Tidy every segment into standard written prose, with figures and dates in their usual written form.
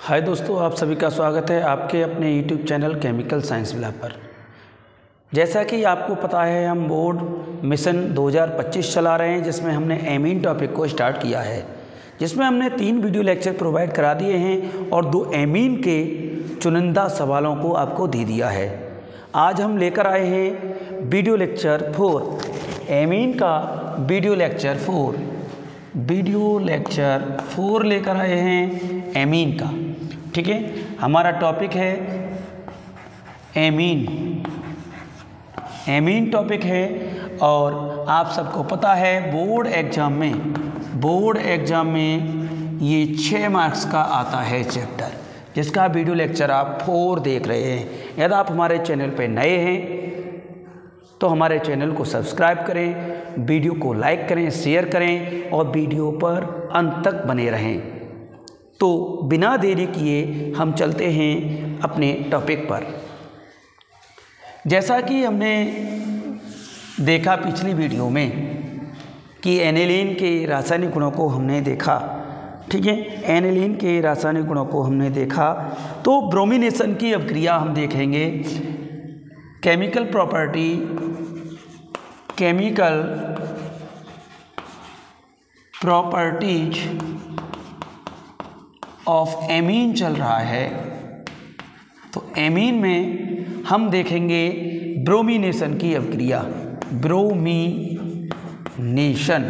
हाय दोस्तों, आप सभी का स्वागत है आपके अपने YouTube channel chemical science lab पर। जैसा कि आपको पता है, हम बोर्ड मिशन 2025 चला रहे हैं, जिसमें हमने एमीन टॉपिक को स्टार्ट किया है, जिसमें हमने 3 वीडियो लेक्चर प्रोवाइड करा दिए हैं और 2 एमीन के चुनिंदा सवालों को आपको दे दिया है। आज हम लेकर आए हैं वीडियो लेक्चर 4, एमीन का वीडियो लेक्चर 4 लेकर आए हैं एमीन का। ठीक है, हमारा टॉपिक है एमीन टॉपिक है। और आप सबको पता है बोर्ड एग्ज़ाम में ये 6 मार्क्स का आता है चैप्टर, जिसका वीडियो लेक्चर आप 4 देख रहे हैं। यदि आप हमारे चैनल पे नए हैं तो हमारे चैनल को सब्सक्राइब करें, वीडियो को लाइक करें, शेयर करें और वीडियो पर अंत तक बने रहें। तो बिना देरी किए हम चलते हैं अपने टॉपिक पर। जैसा कि हमने देखा पिछली वीडियो में कि एनिलीन के रासायनिक गुणों को हमने देखा। ठीक है, एनिलीन के रासायनिक गुणों को हमने देखा। तो ब्रोमिनेशन की अभिक्रिया हम देखेंगे। केमिकल प्रॉपर्टीज ऑफ एमीन चल रहा है। तो एमीन में हम देखेंगे ब्रोमिनेशन की अभिक्रिया, ब्रोमिनीकरण।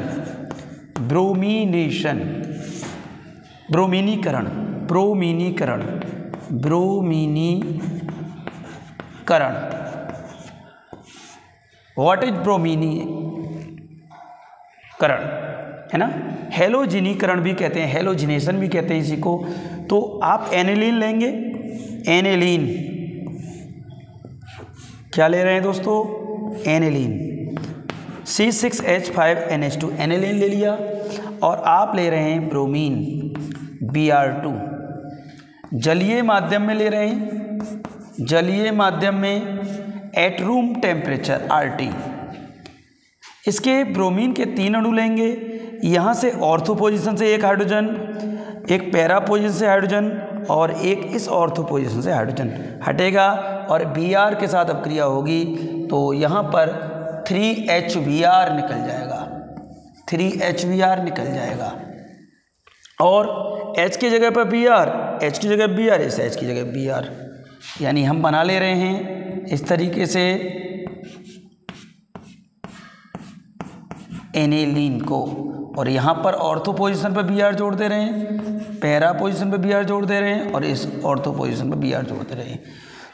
व्हाट इज ब्रोमिनीकरण, है ना। हेलोजिनीकरण भी कहते हैं, हेलोजिनेशन भी कहते हैं इसी को। तो आप एनिलीन लेंगे, एनिलीन क्या ले रहे हैं दोस्तों, एनिलीन C6H5NH2 एनिलीन ले लिया। और आप ले रहे हैं ब्रोमीन Br2, जलीय माध्यम में ले रहे हैं, जलीय माध्यम में एट रूम टेम्परेचर RT। इसके ब्रोमीन के 3 अणु लेंगे। यहाँ से ऑर्थो पोजीशन से एक हाइड्रोजन, एक पैरा पोजीशन से हाइड्रोजन और एक इस ऑर्थो पोजीशन से हाइड्रोजन हटेगा और Br के साथ अपक्रिया होगी। तो यहाँ पर 3HBr निकल जाएगा, और H की जगह पर Br, H की जगह Br, इस H की जगह Br। यानी हम बना ले रहे हैं इस तरीके से एनिलीन को। और यहाँ पर ऑर्थो पोजीशन पर Br जोड़ दे रहे हैं, पैरा पोजीशन पर Br जोड़ दे रहे हैं और इस ऑर्थो पोजीशन पर Br जोड़ दे रहे हैं।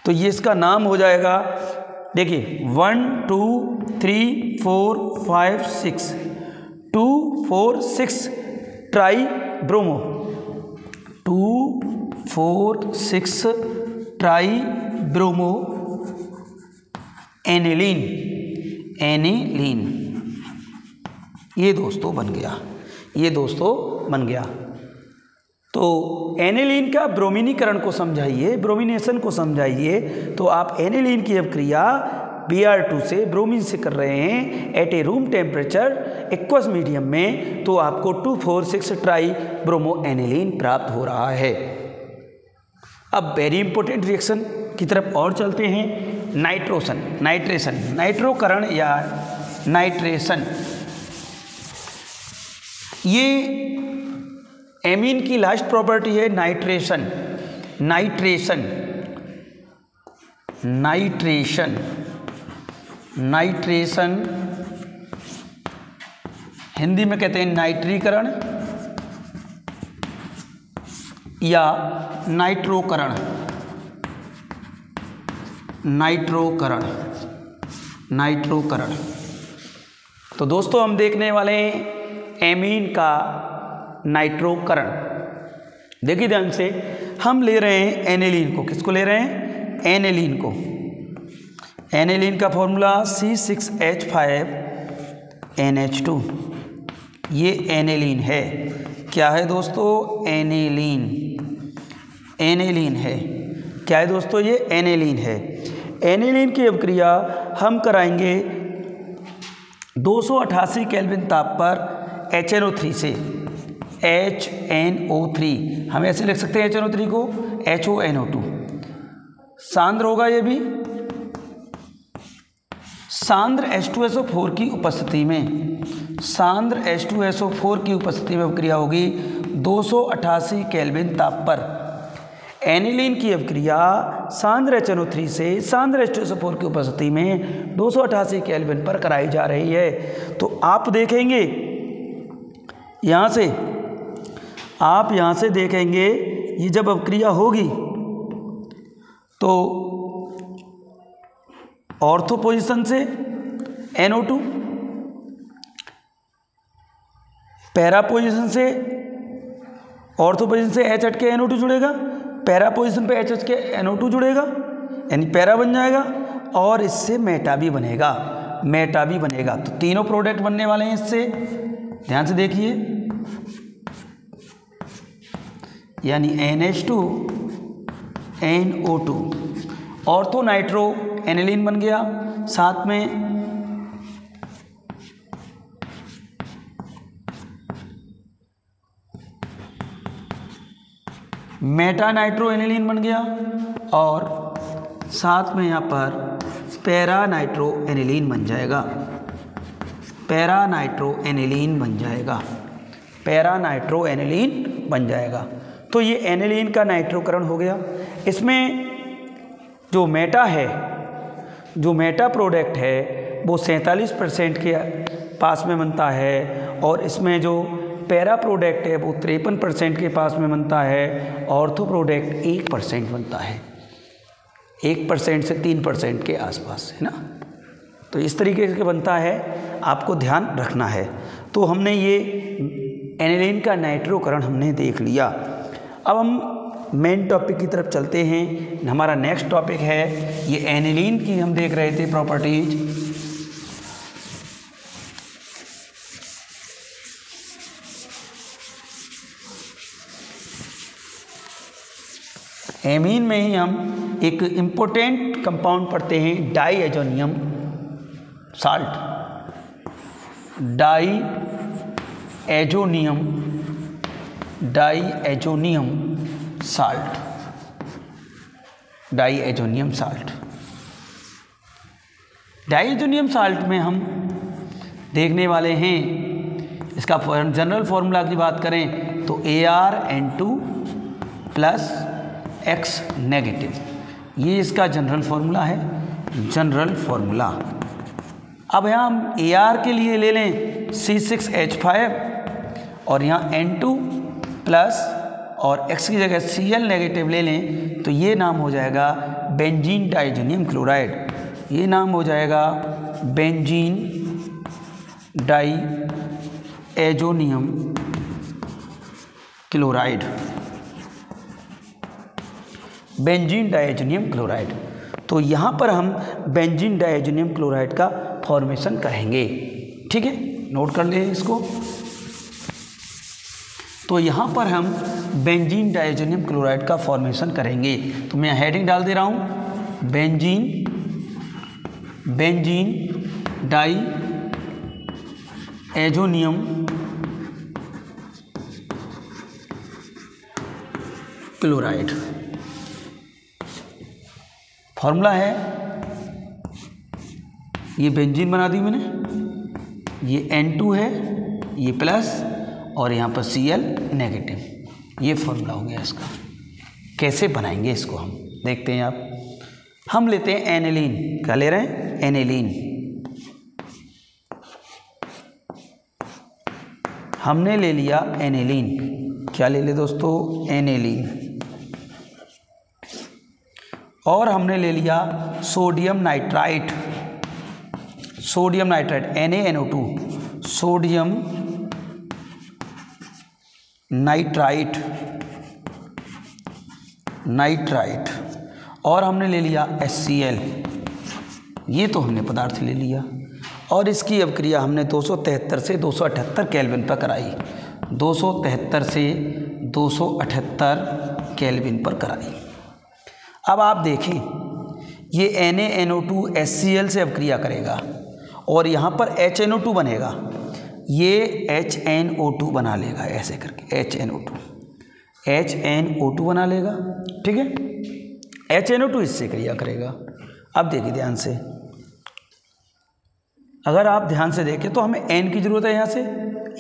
तो ये इसका नाम हो जाएगा, देखिए 1 2 3 4 5 6 2 4 6 try bromo, 2 4 6 try bromo aniline. ये दोस्तों बन गया। तो एनिलीन का ब्रोमिनीकरण को समझाइए, ब्रोमिनेशन को समझाइए। तो आप एनिलीन की अभिक्रिया Br2 से ब्रोमीन से कर रहे हैं एट ए रूम टेम्परेचर एक्वस मीडियम में, तो आपको 2,4,6 ट्राई ब्रोमो एनिलीन प्राप्त हो रहा है। अब वेरी इंपॉर्टेंट रिएक्शन की तरफ और चलते हैं, नाइट्रोकरण या नाइट्रेशन। ये एमीन की लास्ट प्रॉपर्टी है नाइट्रेशन। हिंदी में कहते हैं नाइट्रीकरण या नाइट्रोकरण। तो दोस्तों हम देखने वाले हैं एमीन का नाइट्रोकरण। देखिए ध्यान से, हम ले रहे हैं एनिलीन को। किसको ले रहे हैं, एनिलीन को। एनिलीन का फॉर्मूला C6H5NH2। ये एनिलीन है। क्या है दोस्तों, एनिलीन है। क्या है दोस्तों, ये एनिलीन है। एनिलीन की अभिक्रिया हम कराएंगे 288 केल्विन ताप पर HNO3 से। HNO3, हम ऐसे लिख सकते हैं HNO3 को HONO2। सांद्र होगा ये भी, सांद्र H2SO4 की उपस्थिति में, सांद्र H2SO4 की उपस्थिति में अभिक्रिया होगी 288 केल्विन ताप पर। एनिलीन की अभिक्रिया सांद्र HNO3 से सांद्र H2SO4 की उपस्थिति में 288 केल्विन पर कराई जा रही है। तो आप देखेंगे यहाँ से, आप यहाँ से देखेंगे ये जब अभिक्रिया होगी तो ऑर्थो पोजीशन से NO2, पैरा पोजीशन से, ऑर्थो पोजीशन से H हट के NO2 जुड़ेगा, पैरा पोजीशन पे H हट के NO2 जुड़ेगा, यानी पैरा बन जाएगा, और इससे मेटा भी बनेगा, मेटा भी बनेगा। तो तीनों प्रोडक्ट बनने वाले हैं इससे, ध्यान से देखिए, यानी NH2 NO2, ortho nitro aniline बन गया, साथ में मेटा नाइट्रो एनिलीन बन गया, और साथ में यहाँ पर पैरा नाइट्रो एनिलीन बन जाएगा, पैरा नाइट्रो एनिलीन बन जाएगा, पैरा नाइट्रो एनिलीन बन जाएगा। तो ये एनिलीन का नाइट्रोकरण हो गया। इसमें जो मेटा है, जो मेटा प्रोडक्ट है वो 47% के पास में बनता है, और इसमें जो पैरा प्रोडक्ट है वो 53% के पास में बनता है, ऑर्थो प्रोडक्ट 1% बनता है, 1% से 3% के आसपास, है ना। तो इस तरीके से बनता है, आपको ध्यान रखना है। तो हमने ये एनिलीन का नाइट्रोकरण हमने देख लिया। अब हम मेन टॉपिक की तरफ चलते हैं। हमारा नेक्स्ट टॉपिक है ये एनिलीन की, हम देख रहे थे प्रॉपर्टीज। एमीन में ही हम एक इम्पोर्टेंट कंपाउंड पढ़ते हैं, diazonium salt, diazonium salt, diazonium salt. Diazonium salt में हम देखने वाले हैं, इसका जनरल फॉर्मूला की बात करें तो ArN2 प्लस X नेगेटिव, ये इसका जनरल फॉर्मूला है, जनरल फॉर्मूला। अब यहाँ हम Ar के लिए ले लें C6H5, और यहाँ N2 प्लस और X की जगह Cl नेगेटिव ले लें तो ये नाम हो जाएगा बेंजीन डाइएजोनियम क्लोराइड, ये नाम हो जाएगा benzene diazonium chloride, benzene diazonium chloride. तो यहाँ पर हम बेंजीन डाइएजोनियम क्लोराइड का फॉर्मेशन करेंगे, ठीक है, नोट कर लें इसको। तो यहाँ पर हम बेंजीन डाइएजोनियम क्लोराइड का फॉर्मेशन करेंगे। तो मैं हेडिंग डाल दे रहा हूँ, बेंजीन डाइएजोनियम क्लोराइड। फॉर्मूला है, ये बेंजीन बना दी मैंने, ये N2 है, ये प्लस, और यहाँ पर Cl नेगेटिव, ये फॉर्मूला हो गया इसका। कैसे बनाएंगे इसको हम देखते हैं। हम लेते हैं एनिलीन, क्या ले रहे हैं, एनिलीन। हमने ले लिया एनिलीन, क्या ले दोस्तों, एनिलीन। और हमने ले लिया sodium nitrite, NaNO2, sodium nitrite, और हमने ले लिया HCl, ये तो हमने पदार्थ ले लिया, और इसकी अभिक्रिया हमने 273 से 278 केल्विन पर कराई, 273 से 278 केल्विन पर कराई। अब आप देखें, ये NaNO2 HCl से अभिक्रिया करेगा, और यहाँ पर HNO2 बनेगा, ये HNO2 बना लेगा ऐसे करके, HNO2 बना लेगा। ठीक है, HNO2 इससे क्रिया करेगा। अब देखिए ध्यान से, अगर आप ध्यान से देखें तो हमें N की जरूरत है, यहाँ से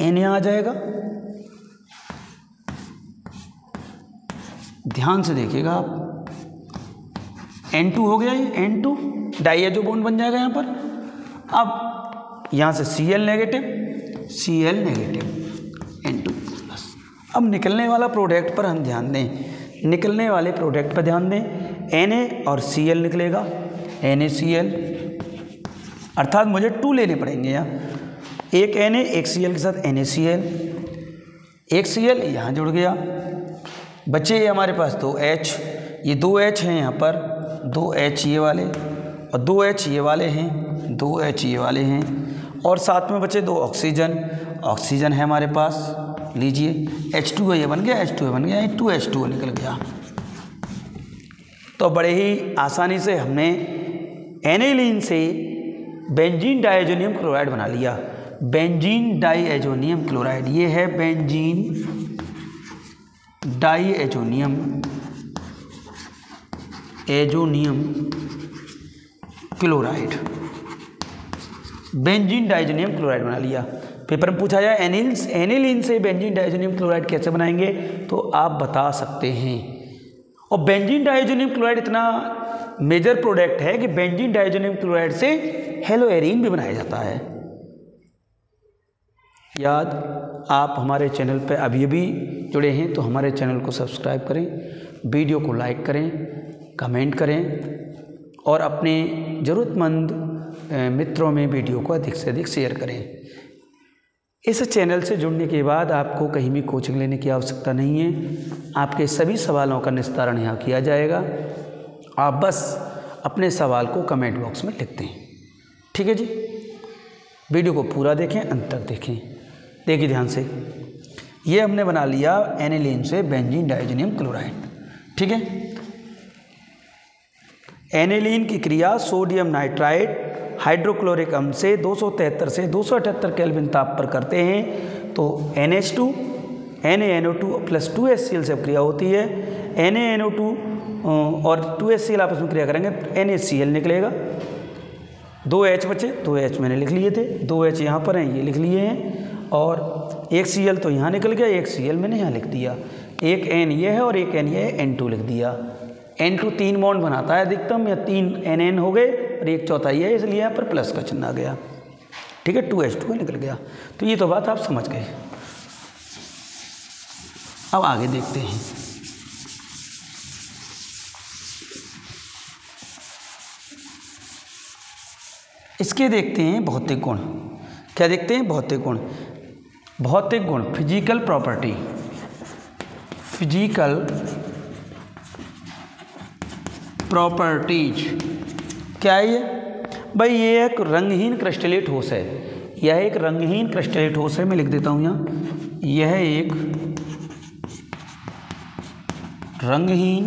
N यहाँ आ जाएगा। ध्यान से देखिएगा आप, N2 हो गया, ये N2 डाइएजो बॉन्ड बन जाएगा यहाँ पर। अब यहाँ से Cl नेगेटिव N2 प्लस। अब निकलने वाला प्रोडक्ट पर हम ध्यान दें, निकलने वाले प्रोडक्ट पर ध्यान दें। Na और Cl निकलेगा, NaCl, अर्थात मुझे 2 लेने पड़ेंगे यहाँ, एक Na एक Cl के साथ NaCl, एक Cl यहाँ जुड़ गया, बचे ये हमारे पास 2H, ये 2H हैं यहाँ पर, 2H ये वाले और 2H ये वाले हैं, 2H ये वाले हैं, और साथ में बचे 2 ऑक्सीजन है हमारे पास। लीजिए H2 ये बन गया, H2 बन गया, 2H2 निकल गया। तो बड़े ही आसानी से हमने एनिलीन से बेंजीन डाइएजोनियम क्लोराइड बना लिया। बेंजीन डाइएजोनियम क्लोराइड, ये है benzene diazonium chloride, benzene diazonium chloride बना लिया। पेपर में पूछा जाए एनिलीन से बेंजीन डाइएजोनियम क्लोराइड कैसे बनाएंगे, तो आप बता सकते हैं। और बेंजीन डाइएजोनियम क्लोराइड इतना मेजर प्रोडक्ट है कि बेंजीन डाइएजोनियम क्लोराइड से हेलोएरीन भी बनाया जाता है। याद, आप हमारे चैनल पर अभी भी जुड़े हैं तो हमारे चैनल को सब्सक्राइब करें, वीडियो को लाइक करें, कमेंट करें और अपने ज़रूरतमंद मित्रों में वीडियो को अधिक से अधिक शेयर करें। इस चैनल से जुड़ने के बाद आपको कहीं भी कोचिंग लेने की आवश्यकता नहीं है, आपके सभी सवालों का निस्तारण यहाँ किया जाएगा। आप बस अपने सवाल को कमेंट बॉक्स में लिख दें। ठीक है जी, वीडियो को पूरा देखें, अंत तक देखें। देखिए ध्यान से, ये हमने बना लिया एनिलीन से बेंजीन डाइएजोनियम क्लोराइड। ठीक है, एनिलीन की क्रिया सोडियम नाइट्राइड हाइड्रोक्लोरिक अम्ल से 273 से 278 केल्विन ताप पर करते हैं तो NH2 NaNO2 प्लस 2HCl से क्रिया होती है। NaNO2 और 2HCl आपस में क्रिया करेंगे तो NaCl निकलेगा। 2H बचे, 2H मैंने लिख लिए थे, 2H यहाँ पर हैं, ये लिख लिए हैं, और एक Cl तो यहाँ निकल गया, एक Cl मैंने यहाँ लिख दिया, एक N ये है और एक N ये है, N2 लिख दिया। N2 3 बॉन्ड बनाता है अधिकतम, या 3 NN हो गए और एक चौथा ये है, इसलिए यहाँ पर प्लस का चिन्ह आ गया। ठीक है, 2H2 निकल गया। तो ये तो बात आप समझ गए। अब आगे देखते हैं। इसके देखते हैं भौतिक गुण। क्या देखते हैं? भौतिक गुण। भौतिक गुण, फिजिकल प्रॉपर्टी, फिजिकल प्रॉपर्टीज क्या है ये? भाई ये एक रंगहीन क्रिस्टलीय ठोस है। यह एक रंगहीन क्रिस्टलीय ठोस है, मैं लिख देता हूँ यहाँ, यह एक रंगहीन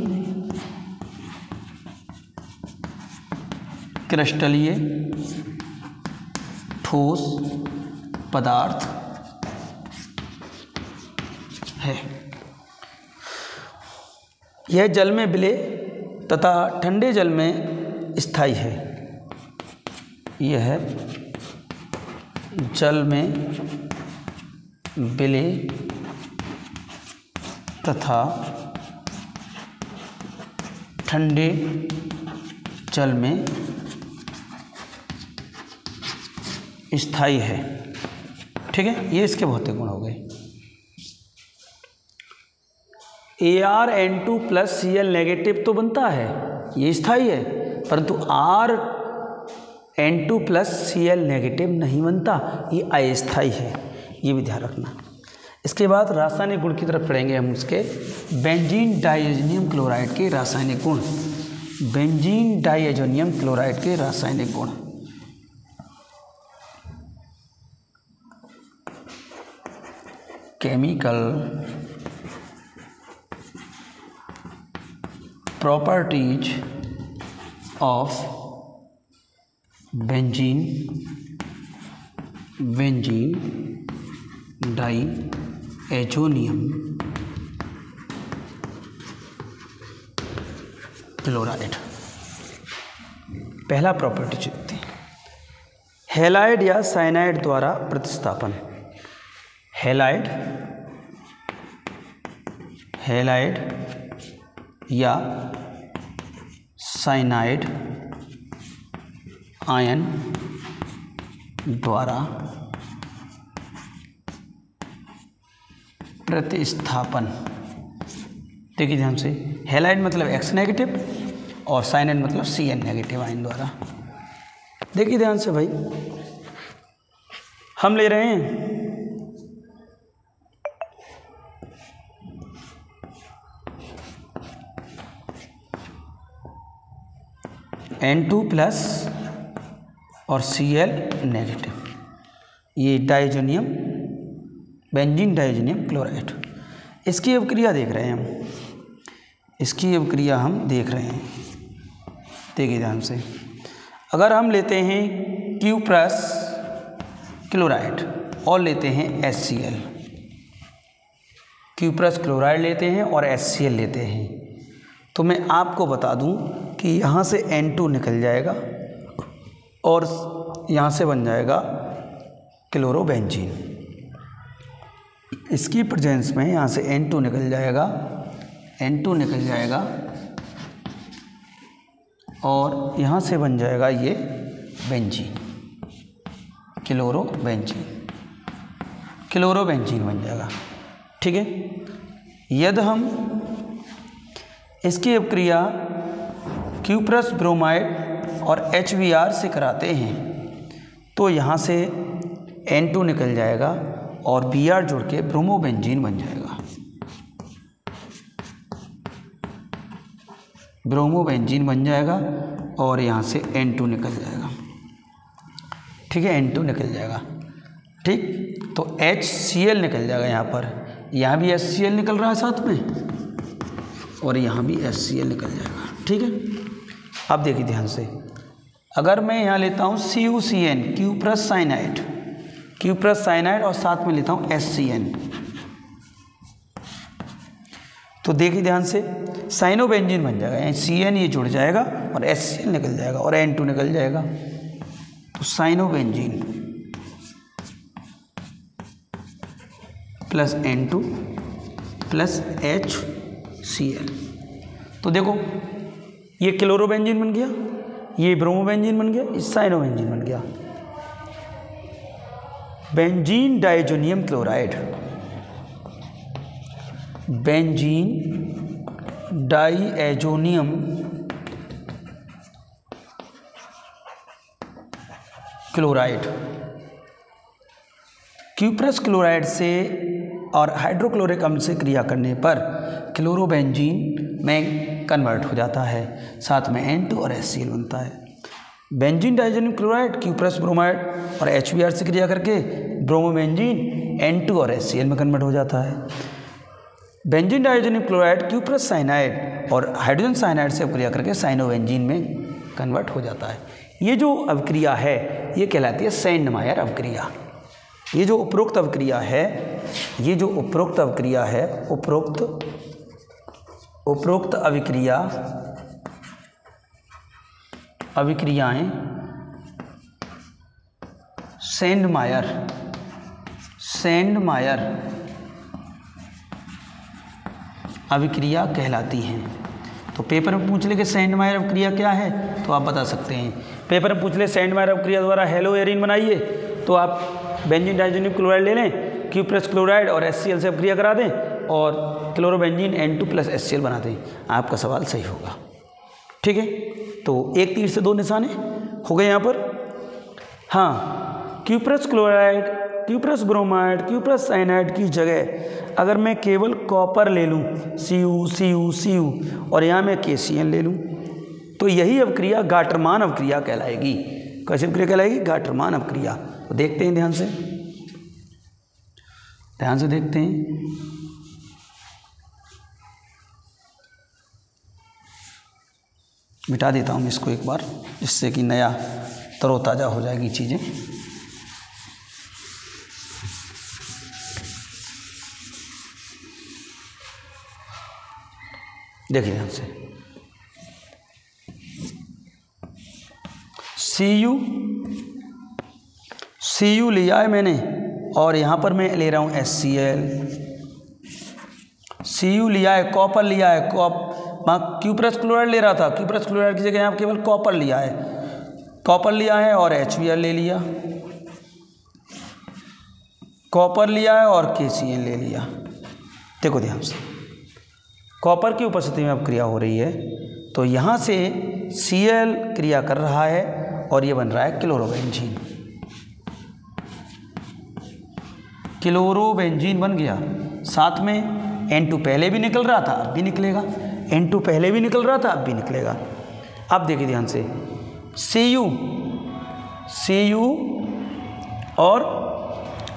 क्रिस्टलीय ठोस पदार्थ है। यह जल में विलय तथा ठंडे जल में स्थायी है। यह जल में विलय तथा ठंडे जल में स्थायी है। ठीक है, ये इसके भौतिक गुण हो गए। ArN2 प्लस Cl नेगेटिव तो बनता है, ये स्थायी है, परंतु RN2 प्लस Cl नेगेटिव नहीं बनता, ये अस्थायी है, ये भी ध्यान रखना। इसके बाद रासायनिक गुण की तरफ पढ़ेंगे हम उसके। बेंजीन डाइएजोनियम क्लोराइड के रासायनिक गुण। बेंजीन डाइएजोनियम क्लोराइड के रासायनिक गुण। Chemical properties of benzene diazonium chloride. पहला प्रॉपर्टी देखते हैं, हैलाइड या साइनाइड द्वारा प्रतिस्थापन। हैलाइड या साइनाइड आयन द्वारा प्रतिस्थापन। देखिए ध्यान से, हैलाइड मतलब X नेगेटिव और साइनाइड मतलब Cn नेगेटिव आयन द्वारा। देखिए ध्यान से भाई, हम ले रहे हैं N2 प्लस और Cl नेगेटिव, ये डाइजोनियम बेंजीन डाइजोनियम क्लोराइड। इसकी अवक्रिया देख रहे हैं हम, इसकी अवक्रिया हम देख रहे हैं। देखिए ध्यान से, अगर हम लेते हैं Q प्लस क्लोराइड और लेते हैं HCl, Q प्लस क्लोराइड लेते हैं और HCl लेते हैं, तो मैं आपको बता दूं कि यहाँ से N2 निकल जाएगा और यहाँ से बन जाएगा क्लोरोबेंजीन। इसकी प्रेजेंस में यहाँ से N2 निकल जाएगा, N2 निकल जाएगा और यहाँ से बन जाएगा ये बेंजीन, क्लोरोबेंजीन बन जाएगा। ठीक है, यदि हम इसकी अवक्रिया Q प्लस ब्रोमाइड और HBr से कराते हैं तो यहाँ से N2 निकल जाएगा और Br जोड़ के ब्रोमोबेंजीन बन जाएगा, ब्रोमोबेंजीन बन जाएगा और यहाँ से N2 निकल जाएगा। ठीक है, N2 निकल जाएगा। ठीक, तो HCl निकल जाएगा यहाँ भी HCl निकल रहा है साथ में और यहाँ भी HCl निकल जाएगा। ठीक है, अब देखिए ध्यान से, अगर मैं यहाँ लेता हूँ CuCN Q प्लस साइनाइड और साथ में लेता हूँ HCN, तो देखिए ध्यान से साइनोबेंजीन बन जाएगा, यानी Cn ये जुड़ जाएगा और HCl निकल जाएगा और N2 निकल जाएगा, तो cyanobenzene plus N2 plus HCl। तो देखो ये क्लोरोबेंजीन बन गया, ये ब्रोमोबेंजीन बन गया, ये साइनोबेंजीन बन गया। Benzene diazonium chloride, benzene diazonium chloride Q plus chloride से और हाइड्रोक्लोरिक अम्ल से क्रिया करने पर क्लोरोबेंजीन में कन्वर्ट हो जाता है, साथ में N2 और HCl बनता है। Benzene diazonium chloride Q plus bromide और HBr से क्रिया करके ब्रोमोबेंजीन N2 और HCl में कन्वर्ट हो जाता है। Benzene diazonium chloride Q plus cyanide और हाइड्रोजन साइनाइड से क्रिया करके साइनोबेंजीन में कन्वर्ट हो जाता है। ये जो अवक्रिया है ये कहलाती है सैंडमायर अवक्रिया। ये जो उपरोक्त अवक्रिया है, ये जो उपरोक्त अवक्रिया है, उपरोक्त अभिक्रियाएं सैंडमायर अभिक्रिया कहलाती हैं। तो पेपर में पूछ ले कि सैंडमायर अभिक्रिया क्या है तो आप बता सकते हैं। पेपर में पूछ ले सैंडमायर अभिक्रिया द्वारा हेलो एरीन बनाइए तो आप बेंजीन डाइजोनियम क्लोराइड ले लें, Q प्लस क्लोराइड और HCl से अभिक्रिया करा दें और क्लोरोबेंजीन N2 प्लस HCl बना दें, आपका सवाल सही होगा। ठीक है, तो एक तीर से दो निशाने हो गए यहाँ पर। हाँ, Q plus chloride, Q plus bromide, Q plus cyanide की जगह अगर मैं केवल कॉपर ले लूँ Cu और यहाँ मैं KCl ले लूँ तो यही अवक्रिया गाटरमान अवक्रिया कहलाएगी। कैसी अवक्रिया कहलाएगी? गाटरमान अवक्रिया। तो देखते हैं ध्यान से देखते हैं। मिटा देता हूँ इसको एक बार, जिससे कि नया तरोताज़ा हो जाएगी चीज़ें। देखिए ध्यान से, Cu लिया है मैंने और यहाँ पर मैं ले रहा हूँ HCl। Cu लिया है, कॉपर लिया है, क्यूप्रस क्लोराइड ले रहा था, क्यूप्रस क्लोराइड की जगह यहाँ केवल कॉपर लिया है, और HBr ले लिया, कॉपर लिया है और KCl ले लिया। देखो ध्यान से, कॉपर की उपस्थिति में अब क्रिया हो रही है तो यहाँ से Cl क्रिया कर रहा है और ये बन रहा है क्लोरोबेंजीन। क्लोरोबेंजीन बन गया। साथ में N2 पहले भी निकल रहा था, अब भी निकलेगा, N2 पहले भी निकल रहा था, अब भी निकलेगा। अब देखिए ध्यान से, Cu और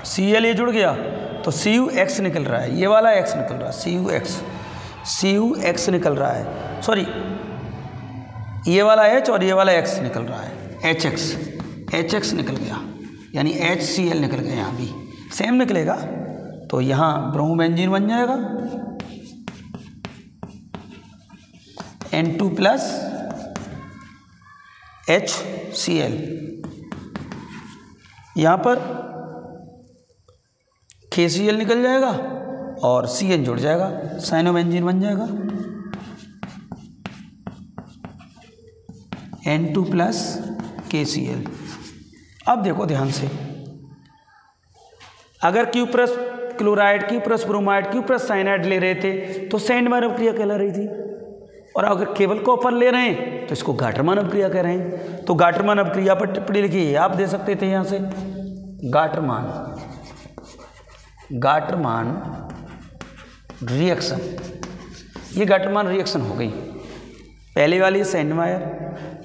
Cl ये जुड़ गया तो CuX निकल रहा है, ये वाला X निकल रहा है, CuX निकल रहा है, सॉरी ये वाला H और ये वाला X निकल रहा है, HX निकल गया, यानी HCl निकल गया, यहाँ भी सेम निकलेगा तो यहाँ ब्रोमोबेंजीन बन जाएगा, N2 प्लस HCl। यहाँ पर KCl निकल जाएगा और CN जुड़ जाएगा, साइनोबेंजीन बन जाएगा, N2 प्लस KCl। अब देखो ध्यान से, अगर cuprous chloride, cuprous bromide, cuprous cyanide ले रहे थे तो सैंड मानव क्रिया कहला रही थी, और अगर केवल कॉपर ले रहे हैं तो इसको गाटर मानव क्रिया कह रहे हैं। तो गाटर मानव क्रिया पर टिप्पणी लिखिए, आप दे सकते थे यहाँ से गाटरमान रिएक्शन, ये गाटरमान रिएक्शन हो गई। पहले वाली सैंडमायर,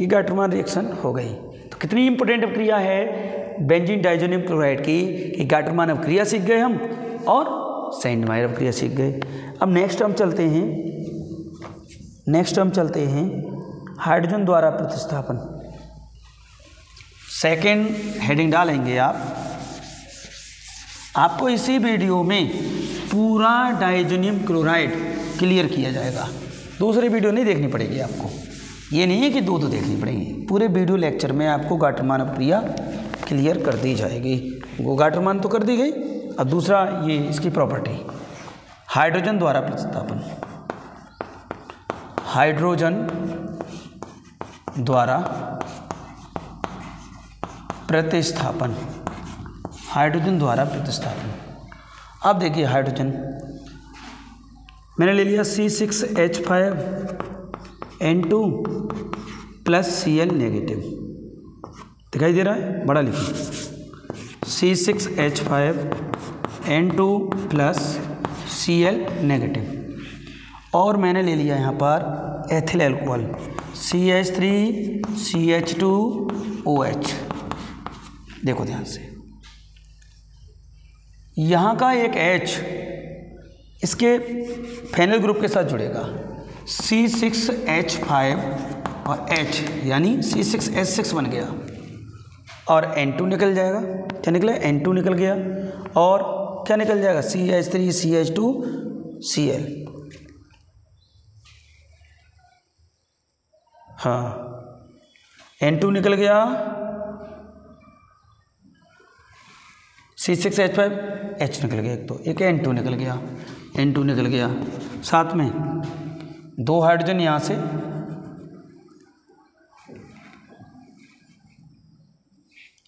ये गाटरमान रिएक्शन हो गई। तो कितनी इंपॉर्टेंट क्रिया है बेंजीन डाइजोनियम क्लोराइड की कि गाटरमान क्रिया सीख गए हम और सैंडमायर क्रिया सीख गए। अब नेक्स्ट हम चलते हैं हाइड्रोजन द्वारा प्रतिस्थापन। सेकेंड हेडिंग डालेंगे आपको इसी वीडियो में पूरा डाइजोनियम क्लोराइड क्लियर किया जाएगा, दूसरी वीडियो नहीं देखनी पड़ेगी आपको। ये नहीं है कि दो देखनी पड़ेगी, पूरे वीडियो लेक्चर में आपको गाटरमान अपक्रिया क्लियर कर दी जाएगी। वो गाटरमान तो कर दी गई, अब दूसरा ये इसकी प्रॉपर्टी हाइड्रोजन द्वारा प्रतिस्थापन। हाइड्रोजन द्वारा प्रतिस्थापन, हाइड्रोजन द्वारा प्रतिस्थापन। अब देखिए हाइड्रोजन मैंने ले लिया C6H5N2 प्लस Cl नेगेटिव, दिखाई दे रहा है, बड़ा लिखिए C6H5N2 प्लस Cl नेगेटिव। और मैंने ले लिया यहाँ पर एथिल एल्कोहल CH3CH2OH। देखो ध्यान से, यहाँ का एक H इसके फेनल ग्रुप के साथ जुड़ेगा, C6H5 और H यानी C6H6 बन गया और N2 निकल जाएगा। क्या निकला? N2 निकल गया और क्या निकल जाएगा? CH3CH2Cl। हाँ, N2 निकल गया, C6H5H निकल गया, एक N2 निकल गया, N2 निकल गया। साथ में दो हाइड्रोजन यहाँ से,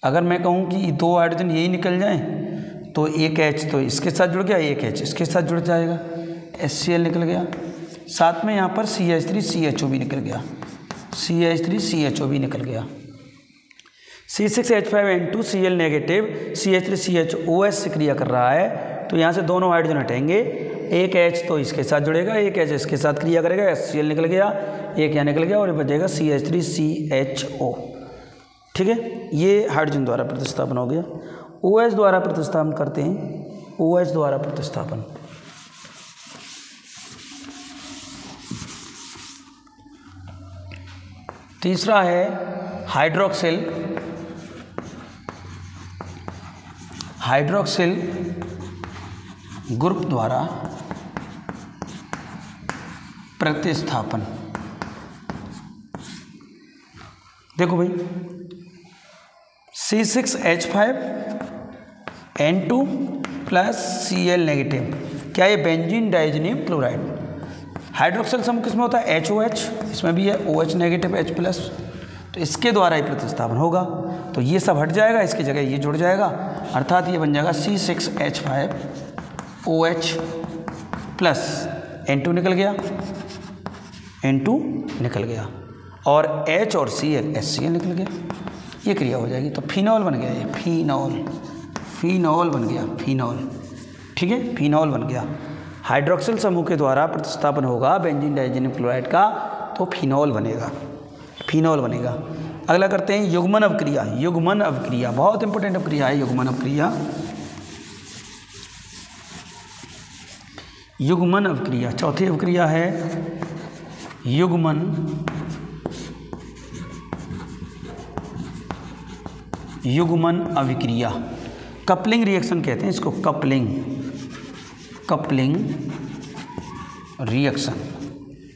अगर मैं कहूँ कि दो हाइड्रोजन यही निकल जाएं तो एक H तो इसके साथ जुड़ गया, एक H इसके साथ जुड़ जाएगा, HCl निकल गया। साथ में यहाँ पर CH3CHO भी निकल गया, CH3CHO भी निकल गया। C6H5N2 Cl नेगेटिव CH3CHOS से क्रिया कर रहा है, तो यहाँ से दोनों हाइड्रोजन हटेंगे, एक H तो इसके साथ जुड़ेगा, एक H इसके साथ क्रिया करेगा, HCl निकल गया, एक यहाँ निकल गया और ये बचेगा CH3CHO। ठीक है, ये हाइड्रोजन द्वारा प्रतिस्थापन हो गया। OH द्वारा प्रतिस्थापन करते हैं, OH द्वारा प्रतिस्थापन। तीसरा है हाइड्रोक्सिल, हाइड्रोक्सिल ग्रुप द्वारा प्रतिस्थापन। देखो भाई, C6H5N2 प्लस Cl नेगेटिव, क्या ये बेंजीन डाइजेनियम क्लोराइड। हाइड्रोक्सिल समूह किसमें होता है, HOH, इसमें भी है OH नेगेटिव H प्लस, तो इसके द्वारा ही प्रतिस्थापन होगा। तो ये सब हट जाएगा, इसकी जगह ये जुड़ जाएगा, अर्थात ये बन जाएगा C6H5OH प्लस N2 निकल गया, N2 निकल गया, और H और Cl HCl निकल गया। ये क्रिया हो जाएगी, तो फिनॉल बन गया, ये फिनॉल बन गया, फिनॉल। ठीक है, फिनॉल बन गया। हाइड्रोक्सिल समूह के द्वारा प्रतिस्थापन होगा बेंजीन डाइजेनियम क्लोराइड का, तो फिनॉल बनेगा, फिनॉल बनेगा। अगला करते हैं युग्मन अवक्रिया। युग्मन अवक्रिया बहुत इंपॉर्टेंट अवक्रिया है, युग्मन अवक्रिया। युग्मन अवक्रिया, चौथी अवक्रिया है युग्मन अभिक्रिया। कपलिंग रिएक्शन कहते हैं इसको, कपलिंग रिएक्शन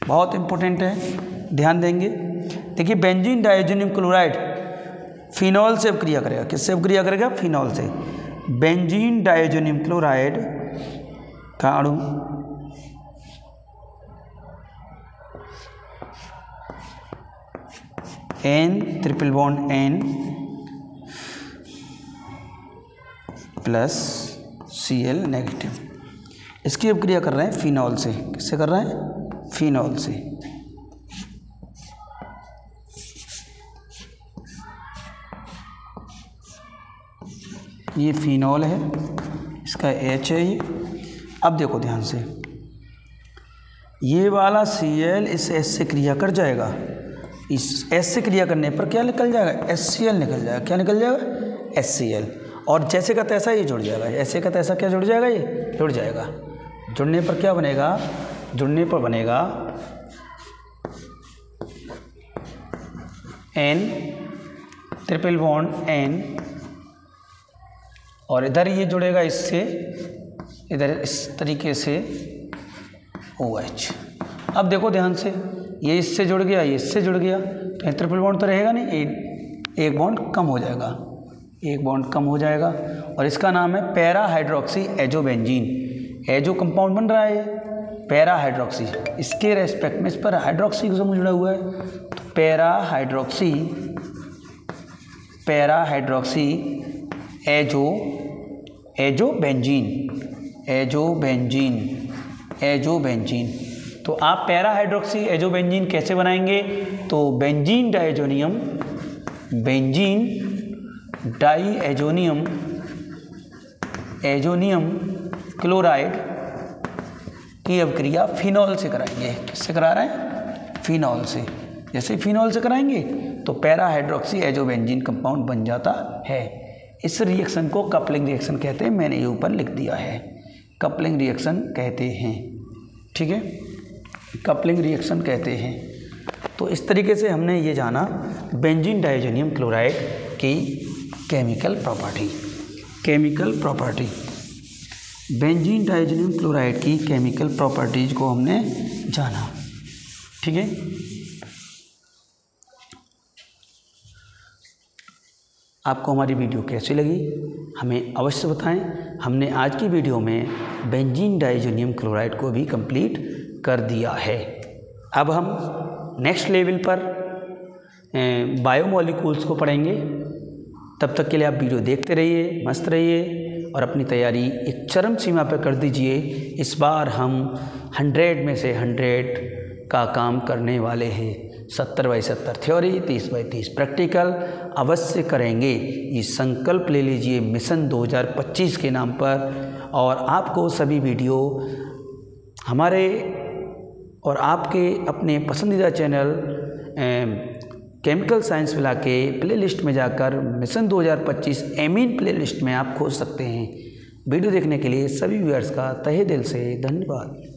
बहुत इंपॉर्टेंट है, ध्यान देंगे। देखिए, बेंजीन डाइजेनियम क्लोराइड फिनॉल से अभिक्रिया करेगा। किससे अभिक्रिया करेगा, फिनॉल से। बेंजीन डाइजेनियम क्लोराइड का अणु N triple bond N plus Cl negative, इसकी अभिक्रिया कर रहे हैं फिनॉल से। किससे कर रहे हैं, फिनॉल से। ये फिनॉल है, इसका H है ये। अब देखो ध्यान से, ये वाला Cl इस H से क्रिया कर जाएगा, इस H से क्रिया करने पर क्या निकल जाएगा, HCl निकल जाएगा। क्या निकल जाएगा, HCl, और जैसे का तैसा ये जुड़ जाएगा, ऐसे का तैसा क्या जुड़ जाएगा, ये जुड़ जाएगा। जुड़ने पर क्या बनेगा, जुड़ने पर बनेगा N ट्रिपल बॉन्ड N, और इधर ये जुड़ेगा इससे, इधर इस तरीके से OH। अब देखो ध्यान से, ये इससे जुड़ गया, ये इससे जुड़ गया, तो ट्रिपल बॉन्ड तो रहेगा नहीं, एक बॉन्ड कम हो जाएगा, एक बॉन्ड कम हो जाएगा, और इसका नाम है para hydroxy azobenzene. Azo compound बन रहा है, पैरा हाइड्रोक्सी, इसके रेस्पेक्ट में इस पर हाइड्रोक्सी को जुड़ा हुआ है, तो पैरा हाइड्रोक्सी एजोबेंजीन। तो आप पैरा हाइड्रोक्सी एजोबेंजीन कैसे बनाएंगे, तो बेंजीन डाइएजोनियम क्लोराइड की अभिक्रिया फिनॉल से कराएंगे। किससे करा रहे हैं, फिनॉल से। जैसे फिनॉल से कराएंगे तो पैरा हाइड्रोक्सी एजोबेंजीन कंपाउंड बन जाता है। इस रिएक्शन को कपलिंग रिएक्शन कहते हैं, मैंने ये ऊपर लिख दिया है, कपलिंग रिएक्शन कहते हैं। ठीक है, कपलिंग रिएक्शन कहते हैं। तो इस तरीके से हमने ये जाना बेंजीन डाइजेनियम क्लोराइड की केमिकल प्रॉपर्टी। बेंजीन डाइजेनियम क्लोराइड की केमिकल प्रॉपर्टीज को हमने जाना। ठीक है, आपको हमारी वीडियो कैसी लगी हमें अवश्य बताएं। हमने आज की वीडियो में बेंजीन डाइजेनियम क्लोराइड को भी कंप्लीट कर दिया है। अब हम नेक्स्ट लेवल पर बायोमोलिक्यूल्स को पढ़ेंगे। तब तक के लिए आप वीडियो देखते रहिए, मस्त रहिए और अपनी तैयारी एक चरम सीमा पर कर दीजिए। इस बार हम 100 में से 100 का काम करने वाले हैं। 70/70 थ्योरी, 30/30 प्रैक्टिकल अवश्य करेंगे। ये संकल्प ले लीजिए मिशन 2025 के नाम पर। और आपको सभी वीडियो हमारे और आपके अपने पसंदीदा चैनल केमिकल साइंस विला के प्लेलिस्ट में जाकर मिशन 2025 एमीन प्लेलिस्ट में आप खोज सकते हैं। वीडियो देखने के लिए सभी व्यूअर्स का तहे दिल से धन्यवाद।